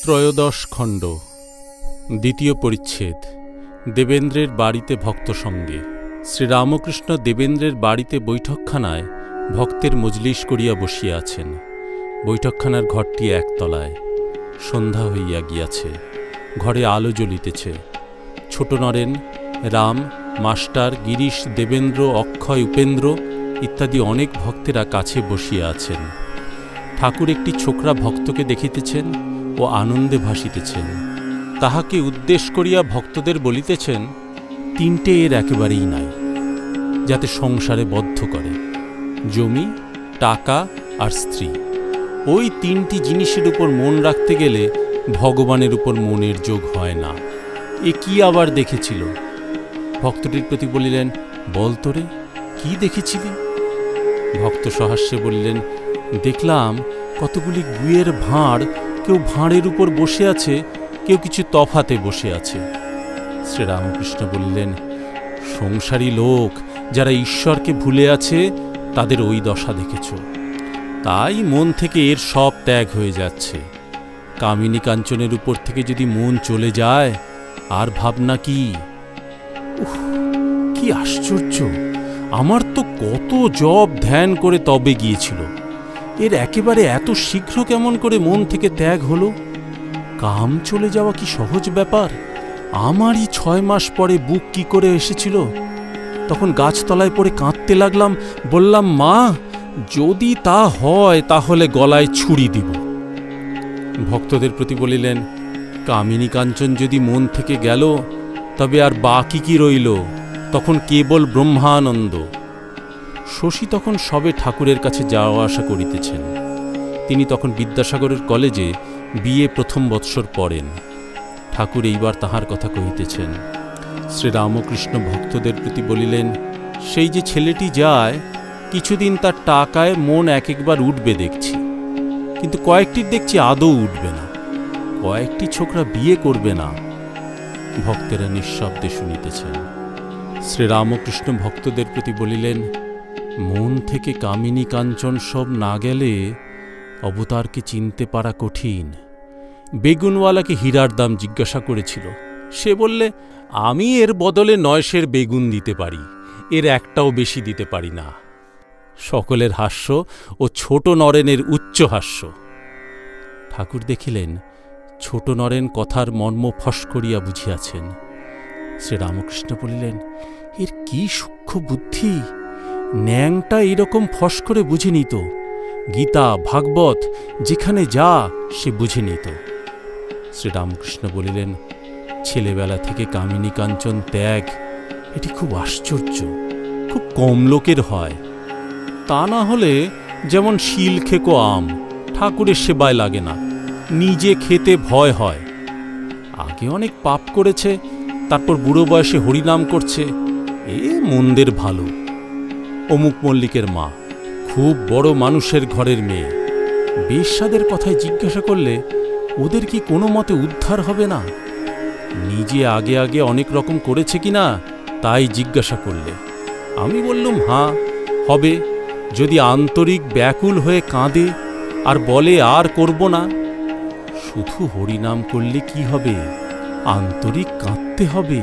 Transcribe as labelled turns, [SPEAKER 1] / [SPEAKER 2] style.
[SPEAKER 1] ত্রয়োদশ খণ্ড, দ্বিতীয় পরিচ্ছেদ। দেবেন্দ্রের বাড়িতে ভক্ত সঙ্গে। শ্রীরামকৃষ্ণ দেবেন্দ্রের বাড়িতে বৈঠকখানায় ভক্তের মজলিস করিয়া বসিয়া আছেন। বৈঠকখানার ঘরটি একতলায়। সন্ধ্যা হইয়া গিয়াছে। ঘরে আলো জ্বলিতেছে। ছোট নরেন, রাম, মাস্টার, গিরিশ, দেবেন্দ্র, অক্ষয়, উপেন্দ্র ইত্যাদি অনেক ভক্তেরা কাছে বসিয়া আছেন। ঠাকুর একটি ছোকরা ভক্তকে দেখিতেছেন ও আনন্দে ভাসিতেছেন। তাহাকে উদ্দেশ্য করিয়া ভক্তদের বলিতেছেন, তিনটে এর একেবারেই নাই, যাতে সংসারে বদ্ধ করে: জমি, টাকা আর স্ত্রী। ওই তিনটি জিনিসের উপর মন রাখতে গেলে ভগবানের উপর মনের যোগ হয় না। এ কি আবার দেখেছিল? ভক্তটির প্রতি বলিলেন, বল তোরে, কি দেখেছিলি? ভক্ত সহাস্যে বললেন, দেখলাম কতগুলি গুয়ের ভাঁড়, কেউ ভাঁড়ের উপর বসে আছে, কেউ কিছু তফাতে বসে আছে। শ্রীরামকৃষ্ণ বললেন, সংসারী লোক যারা ঈশ্বরকে ভুলে আছে তাদের ওই দশা দেখেছ। তাই মন থেকে এর সব ত্যাগ হয়ে যাচ্ছে। কামিনী কাঞ্চনের উপর থেকে যদি মন চলে যায়, আর ভাবনা কি? কি আশ্চর্য! আমার তো কত জপ ধ্যান করে তবে গিয়েছিল, এর একেবারে এত শীঘ্র কেমন করে মন থেকে ত্যাগ হলো? কাম চলে যাওয়া কি সহজ ব্যাপার? আমারই 6 মাস পরে বুক কি করে এসেছিল। তখন গাছতলায় পড়ে কাঁদতে লাগলাম, বললাম, মা, যদি তা হয় তাহলে গলায় ছুরি দিব। ভক্তদের প্রতি বলিলেন, কামিনী কাঞ্চন যদি মন থেকে গেল, তবে আর বাকি কি রইল? তখন কেবল ব্রহ্মানন্দ। শশী তখন সবে ঠাকুরের কাছে যাওয়া আসা করিতেছেন। তিনি তখন বিদ্যাসাগরের কলেজে বিএ প্রথম বৎসর পড়েন। ঠাকুর এইবার তাহার কথা কহিতেছেন। শ্রীরামকৃষ্ণ ভক্তদের প্রতি বলিলেন, সেই যে ছেলেটি যায়, কিছুদিন তার টাকায় মন এক একবার উঠবে দেখছি, কিন্তু কয়েকটির দেখছি আদৌ উঠবে না। কয়েকটি ছোকরা বিয়ে করবে না। ভক্তেরা নিঃশব্দে শুনিতেছেন। শ্রীরামকৃষ্ণ ভক্তদের প্রতি বলিলেন, মন থেকে কামিনী কাঞ্চন সব না গেলে অবতারকে চিনতে পারা কঠিন। বেগুনওয়ালাকে হীরার দাম জিজ্ঞাসা করেছিল। সে বললে, আমি এর বদলে 9 সের বেগুন দিতে পারি, এর একটাও বেশি দিতে পারি না। সকলের হাস্য ও ছোট নরেনের উচ্চ হাস্য। ঠাকুর দেখিলেন, ছোট নরেন কথার মর্ম ফস করিয়া বুঝিয়াছেন। শ্রীরামকৃষ্ণ বলিলেন, এর কি সূক্ষ্ম বুদ্ধি! ন্যাংটা এরকম ফস করে বুঝে নিত। গীতা, ভাগবত যেখানে যা সে বুঝে নিত। শ্রীরামকৃষ্ণ বলিলেন, ছেলেবেলা থেকে কামিনী কাঞ্চন ত্যাগ, এটি খুব আশ্চর্য, খুব কম লোকের হয়। তা না হলে যেমন শিল খেকো আম, ঠাকুরের সেবায় লাগে না, নিজে খেতে ভয় হয়। আগে অনেক পাপ করেছে, তারপর বুড়ো বয়সে হরিনাম করছে, এ মন্দের ভালো। অমুক মল্লিকের মা, খুব বড় মানুষের ঘরের মেয়ে। বেশ্যাদের কথায় জিজ্ঞাসা করলে ওদের কি কোনো মতে উদ্ধার হবে না? নিজে আগে আগে অনেক রকম করেছে কিনা তাই জিজ্ঞাসা করলে আমি বললুম, হাঁ, হবে, যদি আন্তরিক ব্যাকুল হয়ে কাঁদে আর বলে আর করব না। শুধু হরিনাম করলে কি হবে? আন্তরিক কাঁদতে হবে।